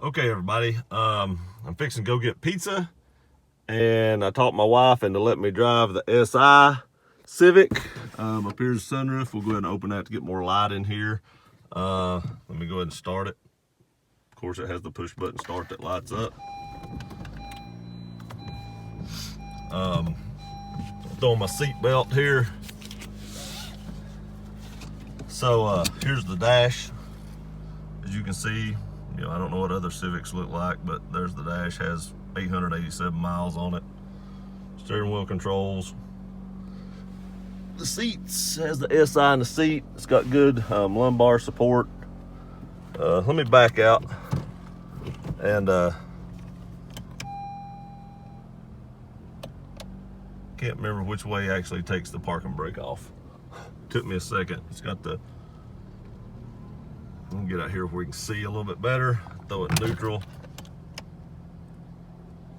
Okay, everybody, I'm fixing to go get pizza, and I talked my wife into letting me drive the SI Civic. Up here's the sunroof. We'll go ahead and open that to get more light in here. Let me go ahead and start it. Of course, it has the push button start that lights up. Throwing my seat belt here. So here's the dash. As you can see, I don't know what other Civics look like, but there's the dash. Has 887 miles on it. Steering wheel controls. The seats has the SI in the seat. It's got good lumbar support. Let me back out and can't remember which way actually takes the parking brake off. Took me a second. It's got the, let me get out here where we can see a little bit better. Throw it neutral.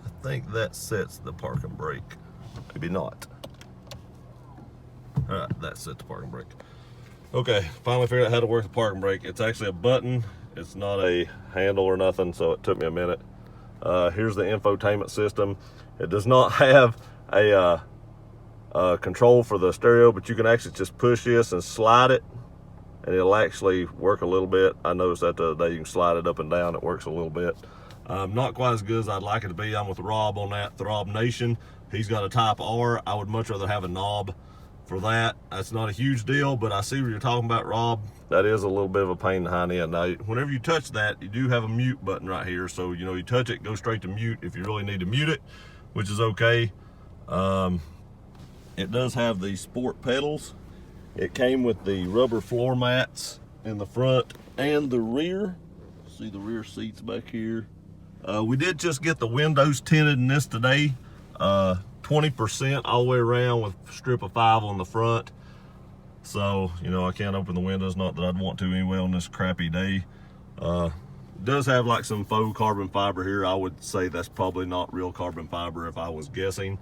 I think that sets the parking brake. Maybe not. All right, that set the parking brake. Okay, finally figured out how to work the parking brake. It's actually a button. It's not a handle or nothing, so it took me a minute. Here's the infotainment system. It does not have a control for the stereo, but you can actually just push this and slide it, and it'll actually work a little bit. I noticed that the other day. You can slide it up and down. It works a little bit. Not quite as good as I'd like it to be. I'm with Rob on that, Throb Nation. He's got a Type R. I would much rather have a knob for that. That's not a huge deal, but I see what you're talking about, Rob. That is a little bit of a pain in the hind end. Now, whenever you touch that, you do have a mute button right here. So, you touch it, go straight to mute if you really need to mute it, which is okay. It does have the sport pedals. It came with the rubber floor mats in the front and the rear. See the rear seats back here. We did just get the windows tinted in this today. 20% all the way around with strip of 5 on the front. So, I can't open the windows, not that I'd want to anyway on this crappy day. It does have like some faux carbon fiber here. I would say that's probably not real carbon fiber if I was guessing.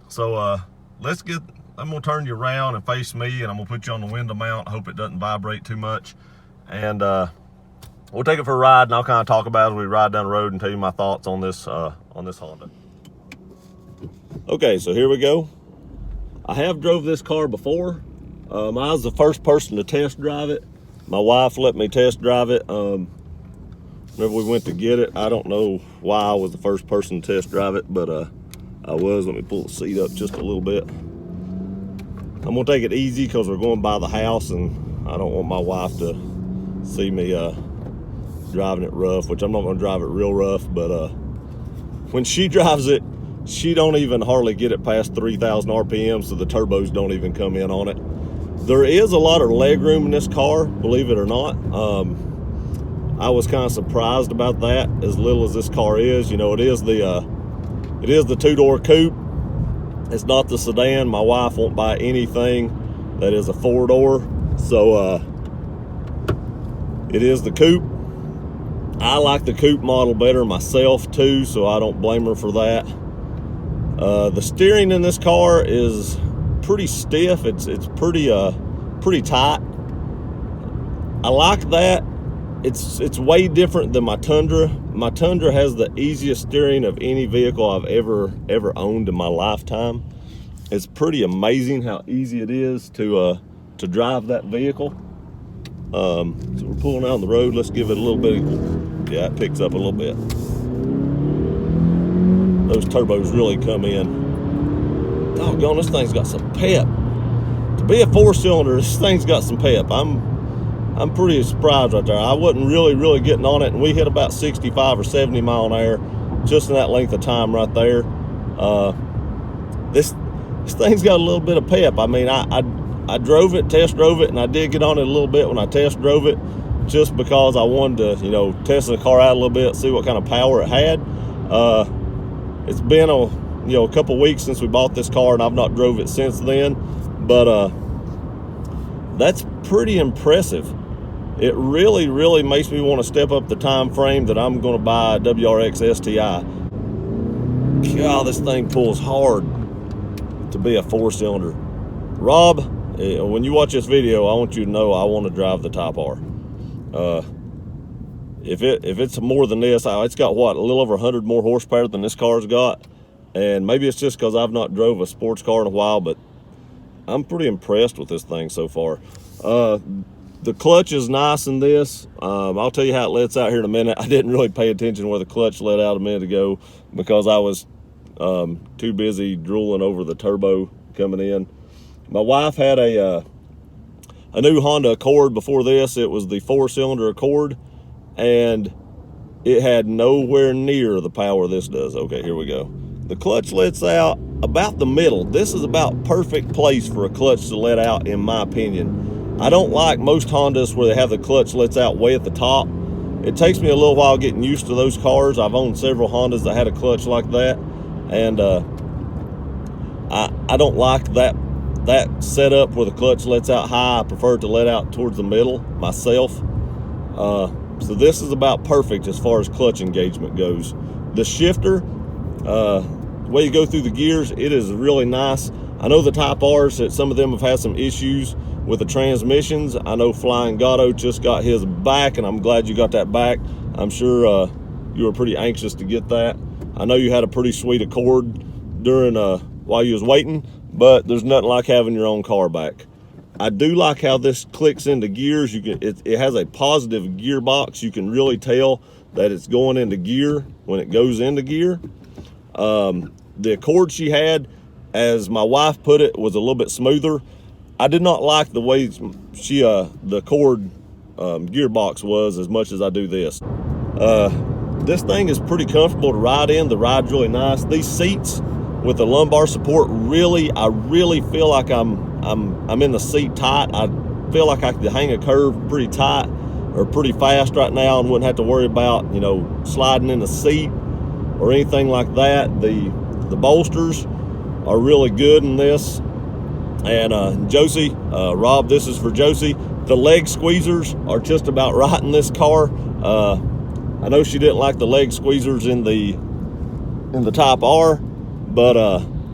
So I'm gonna turn you around and face me, and I'm gonna put you on the window mount. I hope it doesn't vibrate too much. And we'll take it for a ride, and I'll kind of talk about it as we ride down the road and tell you my thoughts on this Honda. Okay, so here we go. I have drove this car before. I was the first person to test drive it. My wife let me test drive it. Whenever we went to get it, I don't know why I was the first person to test drive it, but I was. Let me pull the seat up just a little bit. I'm gonna take it easy because we're going by the house, and I don't want my wife to see me driving it rough, which I'm not gonna drive it real rough, but when she drives it, she don't even hardly get it past 3,000 RPM, so the turbos don't even come in on it. There is a lot of leg room in this car, believe it or not. I was kind of surprised about that, as little as this car is. It is the two-door coupe. It's not the sedan. My wife won't buy anything that is a four-door, so it is the coupe. I like the coupe model better myself too, so I don't blame her for that. The steering in this car is pretty stiff. It's pretty tight. I like that. It's way different than my Tundra. My Tundra has the easiest steering of any vehicle I've ever owned in my lifetime. It's pretty amazing how easy it is to drive that vehicle. So we're pulling out on the road. Let's give it a little bit. Yeah, it picks up a little bit. Those turbos really come in. Doggone, this thing's got some pep. To be a 4-cylinder, this thing's got some pep. I'm pretty surprised right there. I wasn't really getting on it, and we hit about 65 or 70 mile an hour just in that length of time right there. This thing's got a little bit of pep. I mean, I drove it, test drove it, and I did get on it a little bit when I test drove it, just because I wanted to, test the car out a little bit, see what kind of power it had. It's been a couple weeks since we bought this car, and I've not drove it since then, but that's pretty impressive. It really makes me want to step up the time frame that I'm going to buy a WRX STI. God, this thing pulls hard to be a 4-cylinder. Rob, when you watch this video, I want you to know I want to drive the Type R. if it's more than this, it's got what, a little over 100 more horsepower than this car's got. And maybe it's just because I've not drove a sports car in a while, but I'm pretty impressed with this thing so far. The clutch is nice in this. I'll tell you how it lets out here in a minute. I didn't really pay attention where the clutch let out a minute ago because I was too busy drooling over the turbo coming in. My wife had a new Honda Accord before this. It was the 4-cylinder Accord, and it had nowhere near the power this does. Okay, here we go. The clutch lets out about the middle. This is about perfect place for a clutch to let out, in my opinion. I don't like most Hondas where they have the clutch lets out way at the top. It takes me a little while getting used to those cars. I've owned several Hondas that had a clutch like that, and I don't like that setup where the clutch lets out high. I prefer it to let out towards the middle myself. So this is about perfect as far as clutch engagement goes. The shifter, the way you go through the gears, it is really nice. I know the Type R's, that some of them have had some issues with the transmissions. I know Flying Gatto just got his back, and I'm glad you got that back. I'm sure you were pretty anxious to get that. I know you had a pretty sweet Accord during while you was waiting, but there's nothing like having your own car back. I do like how this clicks into gears. It has a positive gearbox. You can really tell that it's going into gear when it goes into gear. The Accord she had, as my wife put it, was a little bit smoother. I did not like the way the Accord gearbox was as much as I do this. This thing is pretty comfortable to ride in. The ride's really nice. These seats with the lumbar support, I really feel like I'm in the seat tight. I feel like I could hang a curve pretty tight or pretty fast right now and wouldn't have to worry about, sliding in the seat or anything like that. The bolsters are really good in this. And Josie, Rob, this is for Josie. The leg squeezers are just about right in this car. I know she didn't like the leg squeezers in the Type R, but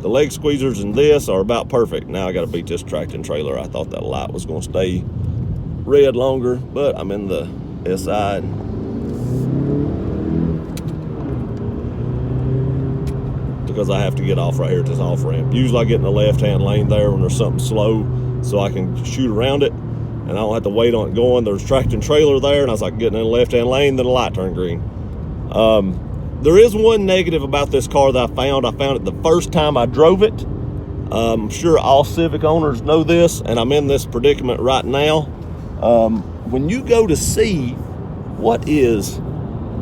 the leg squeezers in this are about perfect. Now I got to beat this tractor trailer. I thought that light was going to stay red longer, but I'm in the SI. Because I have to get off right here at this off ramp. Usually I get in the left-hand lane there when there's something slow so I can shoot around it and I don't have to wait on it going. There's tractor and trailer there, and I was like getting in the left-hand lane, then the light turned green. There is one negative about this car that I found. I found it the first time I drove it. I'm sure all Civic owners know this, and I'm in this predicament right now. When you go to see what is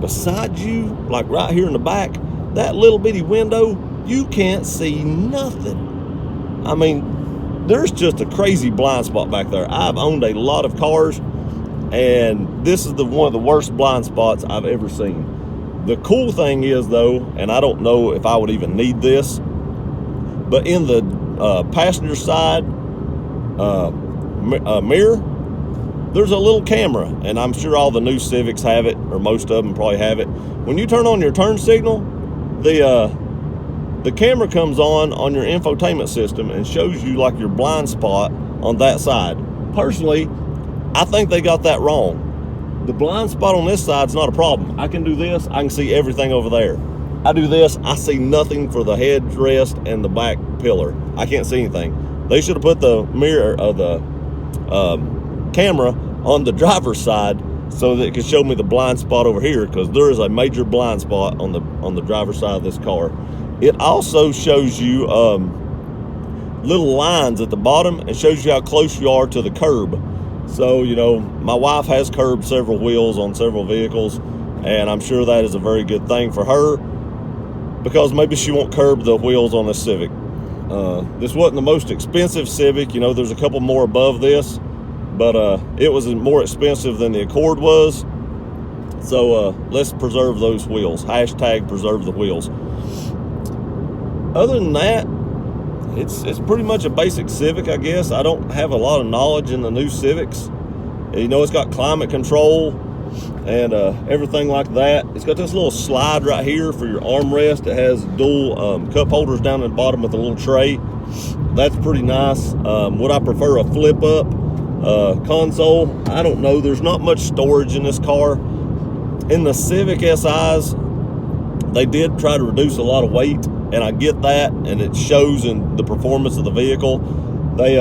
beside you, like right here in the back, that little bitty window, you can't see nothing. I mean, there's just a crazy blind spot back there. I've owned a lot of cars, and this is one of the worst blind spots I've ever seen. The cool thing is, though, and I don't know if I would even need this, but in the passenger side mirror, there's a little camera, and I'm sure all the new Civics have it, or most of them probably have it. When you turn on your turn signal, the camera comes on your infotainment system and shows you like your blind spot on that side. Personally, I think they got that wrong. The blind spot on this side is not a problem. I can do this, I can see everything over there. I do this, I see nothing for the headrest and the back pillar. I can't see anything. They should have put the mirror of the camera on the driver's side so that it could show me the blind spot over here, because there is a major blind spot on the driver's side of this car. It also shows you little lines at the bottom and shows you how close you are to the curb. So, my wife has curbed several wheels on several vehicles, and I'm sure that is a very good thing for her, because maybe she won't curb the wheels on this Civic. This wasn't the most expensive Civic. There's a couple more above this, but it was more expensive than the Accord was. So let's preserve those wheels. # preserve the wheels. Other than that, it's pretty much a basic Civic, I guess. I don't have a lot of knowledge in the new Civics. It's got climate control and everything like that. It's got this little slide right here for your armrest. It has dual cup holders down at the bottom with a little tray. That's pretty nice. Would I prefer a flip up console? I don't know. There's not much storage in this car. In the Civic SIs, they did try to reduce a lot of weight, and I get that, and it shows in the performance of the vehicle. They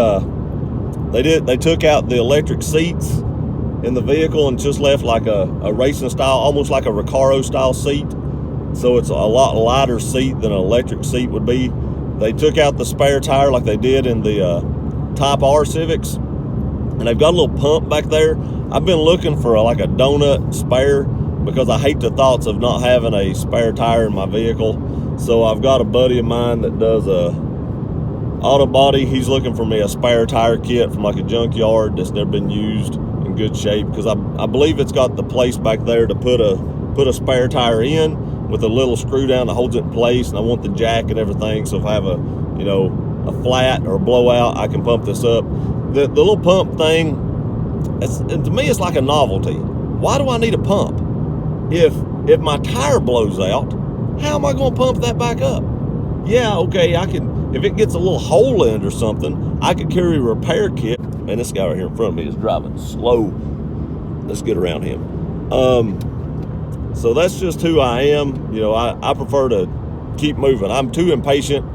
took out the electric seats in the vehicle and just left like a racing style, almost like a Recaro style seat. So it's a lot lighter seat than an electric seat would be. They took out the spare tire like they did in the Type R Civics, and they've got a little pump back there. I've been looking for like a donut spare because I hate the thoughts of not having a spare tire in my vehicle. So I've got a buddy of mine that does auto body. He's looking for me a spare tire kit from like a junkyard that's never been used in good shape, because I believe it's got the place back there to put a spare tire in with a little screw down that holds it in place, and I want the jack and everything, so if I have a flat or a blowout, I can pump this up. The little pump thing, to me, it's like a novelty. Why do I need a pump? If my tire blows out, how am I going to pump that back up? Yeah, okay, I can. If it gets a little hole in it or something, I could carry a repair kit. Man, this guy right here in front of me is driving slow. Let's get around him. So that's just who I am. I prefer to keep moving. I'm too impatient.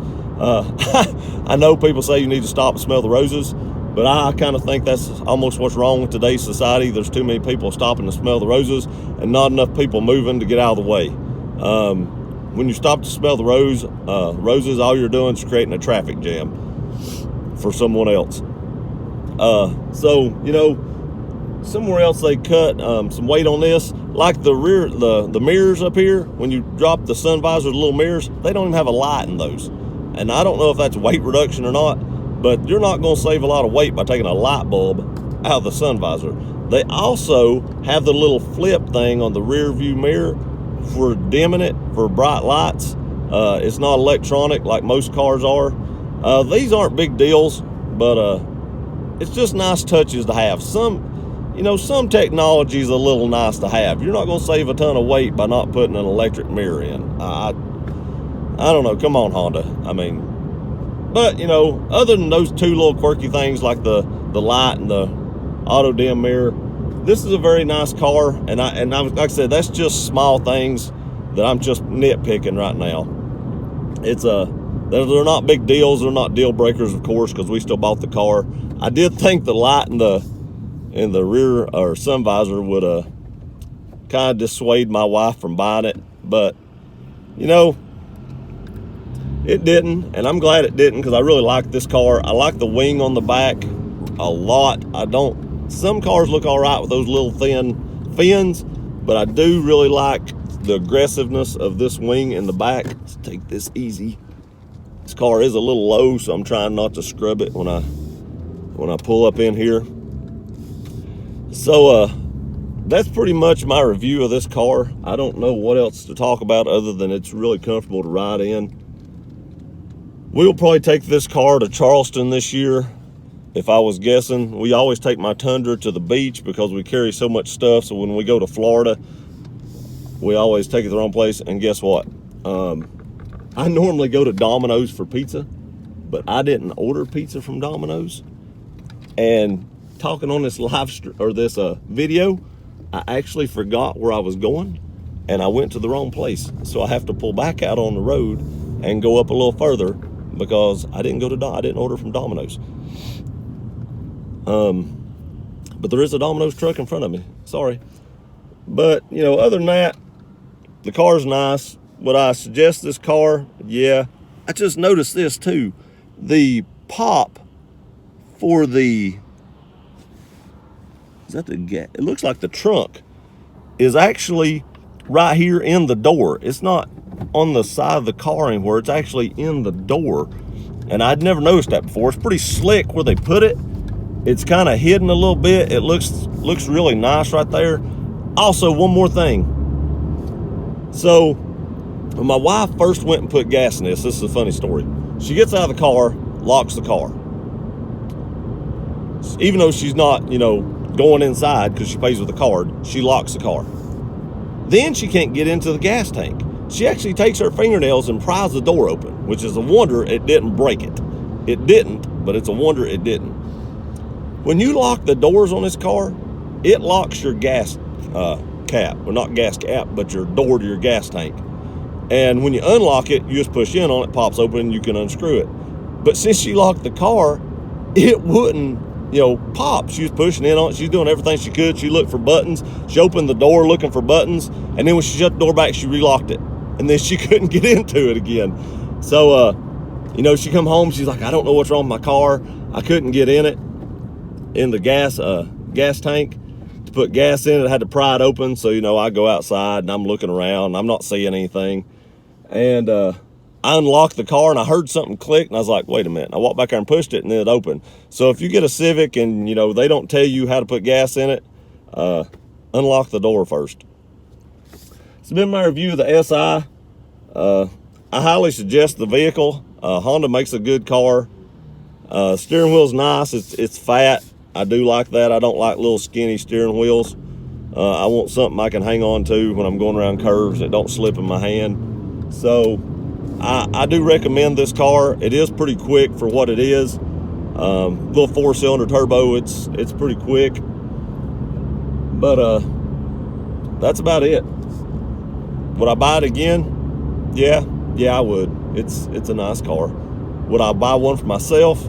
I know people say you need to stop and smell the roses, but I kind of think that's almost what's wrong with today's society. There's too many people stopping to smell the roses and not enough people moving to get out of the way. When you stop to smell the roses, all you're doing is creating a traffic jam for someone else. Somewhere else they cut some weight on this, like the rear, the mirrors up here. When you drop the sun visor, the little mirrors, they don't even have a light in those. And I don't know if that's weight reduction or not, but you're not going to save a lot of weight by taking a light bulb out of the sun visor. They also have the little flip thing on the rear view mirror for dimming it for bright lights. It's not electronic like most cars are. These aren't big deals, but it's just nice touches to have. Some technology is a little nice to have. You're not going to save a ton of weight by not putting an electric mirror in. I don't know. Come on, Honda. But other than those two little quirky things like the light and the auto dim mirror, this is a very nice car. And like I said, that's just small things that I'm just nitpicking right now. They're not big deals. They're not deal breakers, of course, because we still bought the car. I did think the light in the rear or sun visor would kind of dissuade my wife from buying it, but it didn't, and I'm glad it didn't, because I really like this car. I like the wing on the back a lot. Some cars look all right with those little thin fins, but I do really like the aggressiveness of this wing in the back. Let's take this easy. This car is a little low, so I'm trying not to scrub it when I pull up in here. So that's pretty much my review of this car. I don't know what else to talk about other than it's really comfortable to ride in. We'll probably take this car to Charleston this year. If I was guessing, we always take my Tundra to the beach because we carry so much stuff. So when we go to Florida, we always take it to the wrong place. And guess what? I normally go to Domino's for pizza, but I didn't order pizza from Domino's. And talking on this video, I actually forgot where I was going, and I went to the wrong place. So I have to pull back out on the road and go up a little further because I didn't order from Domino's. But there is a Domino's truck in front of me. Sorry. But, other than that, the car's nice. Would I suggest this car? Yeah. I just noticed this too. The pop for it looks like the trunk is actually right here in the door. It's not on the side of the car anywhere. It's actually in the door. And I'd never noticed that before. It's pretty slick where they put it. It's kind of hidden a little bit. It looks really nice right there. Also, one more thing. So, when my wife first went and put gas in this is a funny story. She gets out of the car, locks the car. Even though she's not, going inside because she pays with a card, she locks the car. Then she can't get into the gas tank. She actually takes her fingernails and pries the door open, which is a wonder it didn't break it. It didn't, but it's a wonder it didn't. When you lock the doors on this car, it locks your gas cap. Well, not gas cap, but your door to your gas tank. And when you unlock it, you just push in on it, pops open, and you can unscrew it. But since she locked the car, it wouldn't, pop. She was pushing in on it. She's doing everything she could. She looked for buttons. She opened the door looking for buttons. And then when she shut the door back, she relocked it. And then she couldn't get into it again. So, she come home. She's like, I don't know what's wrong with my car. I couldn't get in it, in the gas tank. To put gas in it, I had to pry it open. So, I go outside and I'm looking around. I'm not seeing anything. And I unlocked the car and I heard something click and I was like, wait a minute. I walked back there and pushed it and then it opened. So if you get a Civic and, they don't tell you how to put gas in it, unlock the door first. It's been my review of the SI. I highly suggest the vehicle. Honda makes a good car. Steering wheel's nice. It's fat. I do like that. I don't like little skinny steering wheels. I want something I can hang on to when I'm going around curves that don't slip in my hand. So I do recommend this car. It is pretty quick for what it is. Little 4-cylinder turbo, it's pretty quick. But that's about it. Would I buy it again? Yeah, I would. It's a nice car. Would I buy one for myself?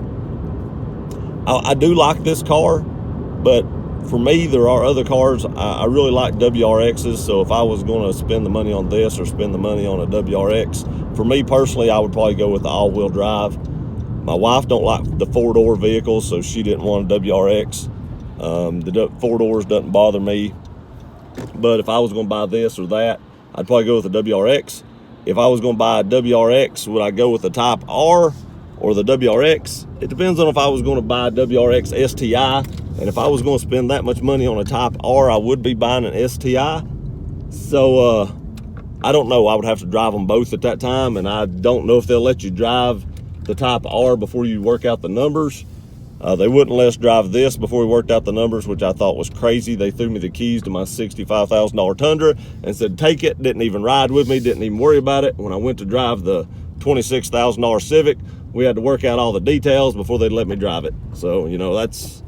I do like this car, but for me, there are other cars. I really like WRXs, so if I was going to spend the money on this or spend the money on a WRX, for me personally, I would probably go with the all-wheel drive. My wife don't like the 4-door vehicles, so she didn't want a WRX. The 4 doors doesn't bother me, but if I was going to buy this or that, I'd probably go with the WRX. If I was going to buy a WRX, would I go with the Type R or the WRX? It depends on if I was going to buy a WRX STI. And if I was going to spend that much money on a Type R, I would be buying an STI. So, I don't know. I would have to drive them both at that time. And I don't know if they'll let you drive the Type R before you work out the numbers. They wouldn't let us drive this before we worked out the numbers, which I thought was crazy. They threw me the keys to my $65,000 Tundra and said, take it. Didn't even ride with me. Didn't even worry about it. When I went to drive the $26,000 Civic, we had to work out all the details before they'd let me drive it. So, that's...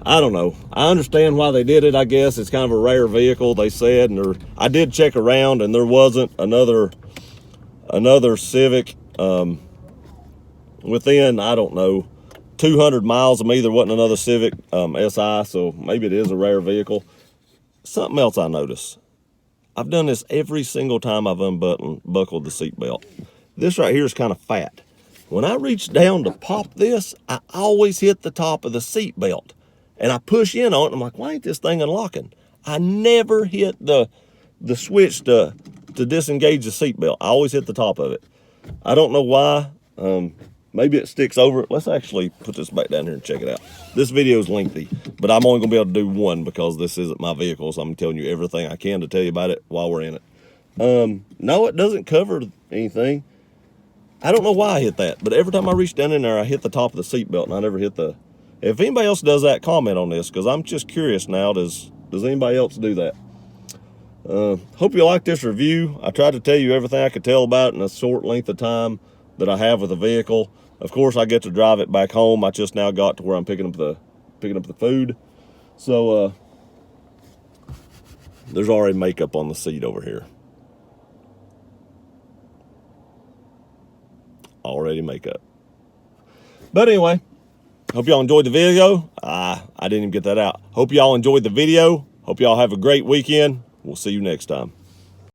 I don't know. I understand why they did it, I guess. It's kind of a rare vehicle, they said. And I did check around, and there wasn't another Civic within, I don't know, 200 miles of me. There wasn't another Civic SI, so maybe it is a rare vehicle. Something else I noticed. I've done this every single time I've unbuckled the seatbelt. This right here is kind of fat. When I reach down to pop this, I always hit the top of the seatbelt. And I push in on it, and I'm like, why ain't this thing unlocking? I never hit the switch to disengage the seatbelt. I always hit the top of it. I don't know why. Maybe it sticks over it. Let's actually put this back down here and check it out. This video is lengthy, but I'm only going to be able to do one because this isn't my vehicle, so I'm telling you everything I can to tell you about it while we're in it. No, it doesn't cover anything. I don't know why I hit that, but every time I reach down in there, I hit the top of the seatbelt, and I never hit the... If anybody else does that, comment on this, because I'm just curious now. Does anybody else do that? Hope you like this review. I tried to tell you everything I could tell about it in a short length of time that I have with the vehicle. Of course, I get to drive it back home. I just now got to where I'm picking up the food. So there's already makeup on the seat over here. Already makeup. But anyway. Hope y'all enjoyed the video. I didn't even get that out. Hope y'all enjoyed the video. Hope y'all have a great weekend. We'll see you next time.